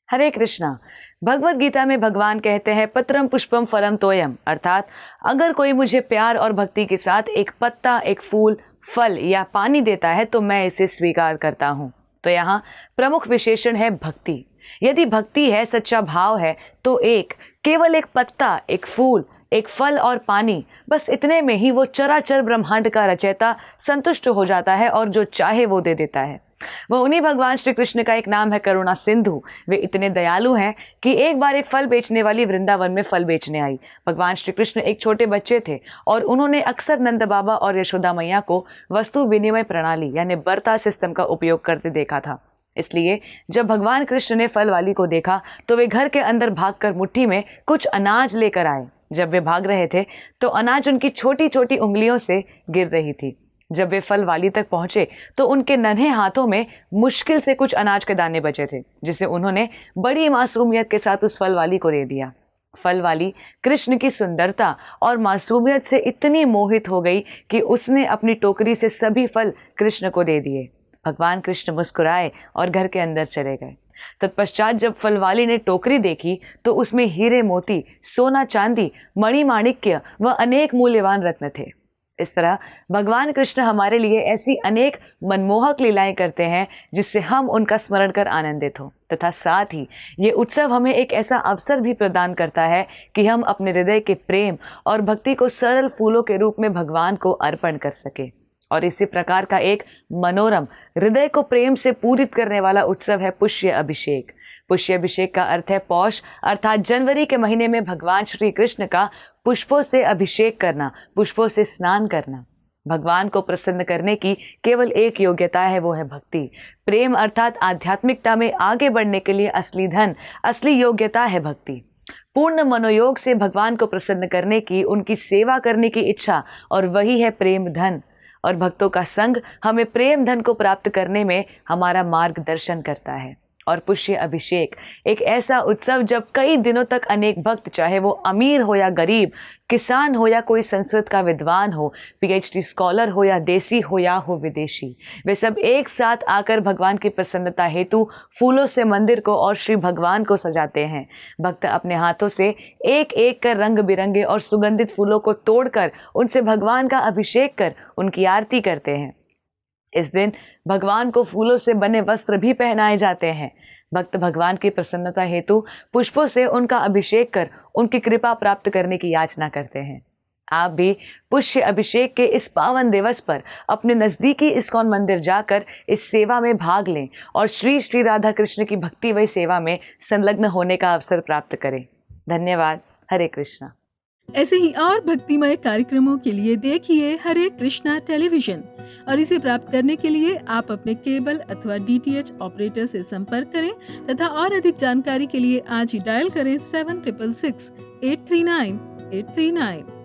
हरे कृष्णा। भगवत गीता में भगवान कहते हैं पत्रम पुष्पम फलम तोयम, अर्थात अगर कोई मुझे प्यार और भक्ति के साथ एक पत्ता, एक फूल, फल या पानी देता है तो मैं इसे स्वीकार करता हूँ। तो यहाँ प्रमुख विशेषण है भक्ति। यदि भक्ति है, सच्चा भाव है, तो केवल एक पत्ता, एक फूल, एक फल और पानी, बस इतने में ही वो चराचर ब्रह्मांड का रचयिता संतुष्ट हो जाता है और जो चाहे वो दे देता है। वो उन्हीं भगवान श्री कृष्ण का एक नाम है करुणा सिंधु। वे इतने दयालु हैं कि एक बार एक फल बेचने वाली वृंदावन में फल बेचने आई। भगवान श्री कृष्ण एक छोटे बच्चे थे और उन्होंने अक्सर नंद बाबा और यशोदा मैया को वस्तु विनिमय प्रणाली यानी बर्ता सिस्टम का उपयोग करते देखा था। इसलिए जब भगवान कृष्ण ने फल वाली को देखा तो वे घर के अंदर भागकर मुट्ठी में कुछ अनाज लेकर आए। जब वे भाग रहे थे तो अनाज उनकी छोटी छोटी उंगलियों से गिर रही थी। जब वे फल वाली तक पहुंचे तो उनके नन्हे हाथों में मुश्किल से कुछ अनाज के दाने बचे थे, जिसे उन्होंने बड़ी मासूमियत के साथ उस फल वाली को दे दिया। फल वाली कृष्ण की सुंदरता और मासूमियत से इतनी मोहित हो गई कि उसने अपनी टोकरी से सभी फल कृष्ण को दे दिए। भगवान कृष्ण मुस्कुराए और घर के अंदर चले गए। तत्पश्चात जब फलवाली ने टोकरी देखी तो उसमें हीरे मोती, सोना चांदी, मणिमाणिक्य व अनेक मूल्यवान रत्न थे। इस तरह भगवान कृष्ण हमारे लिए ऐसी अनेक मनमोहक लीलाएं करते हैं जिससे हम उनका स्मरण कर आनंदित हो, तथा साथ ही ये उत्सव हमें एक ऐसा अवसर भी प्रदान करता है कि हम अपने हृदय के प्रेम और भक्ति को सरल फूलों के रूप में भगवान को अर्पण कर सके। और इसी प्रकार का एक मनोरम, हृदय को प्रेम से पूरित करने वाला उत्सव है पुष्य अभिषेक। पुष्य अभिषेक का अर्थ है पौष अर्थात जनवरी के महीने में भगवान श्री कृष्ण का पुष्पों से अभिषेक करना, पुष्पों से स्नान करना। भगवान को प्रसन्न करने की केवल एक योग्यता है, वो है भक्ति। प्रेम अर्थात आध्यात्मिकता में आगे बढ़ने के लिए असली धन, असली योग्यता है भक्ति। पूर्ण मनोयोग से भगवान को प्रसन्न करने की, उनकी सेवा करने की इच्छा, और वही है प्रेम धन। और भक्तों का संग हमें प्रेम धन को प्राप्त करने में हमारा मार्गदर्शन करता है। और पुष्य अभिषेक एक ऐसा उत्सव जब कई दिनों तक अनेक भक्त, चाहे वो अमीर हो या गरीब, किसान हो या कोई संस्कृत का विद्वान हो, पीएचडी स्कॉलर हो या देसी हो या हो विदेशी, वे सब एक साथ आकर भगवान की प्रसन्नता हेतु फूलों से मंदिर को और श्री भगवान को सजाते हैं। भक्त अपने हाथों से एक एक कर रंग बिरंगे और सुगंधित फूलों को तोड़कर उनसे भगवान का अभिषेक कर उनकी आरती करते हैं। इस दिन भगवान को फूलों से बने वस्त्र भी पहनाए जाते हैं। भक्त भगवान की प्रसन्नता हेतु पुष्पों से उनका अभिषेक कर उनकी कृपा प्राप्त करने की याचना करते हैं। आप भी पुष्य अभिषेक के इस पावन दिवस पर अपने नज़दीकी इस्कॉन मंदिर जाकर इस सेवा में भाग लें और श्री श्री राधा कृष्ण की भक्तिमय सेवा में संलग्न होने का अवसर प्राप्त करें। धन्यवाद। हरे कृष्णा। ऐसे ही और भक्तिमय कार्यक्रमों के लिए देखिए हरे कृष्णा टेलीविजन, और इसे प्राप्त करने के लिए आप अपने केबल अथवा डीटीएच ऑपरेटर से संपर्क करें तथा और अधिक जानकारी के लिए आज ही डायल करें 7666 839 839।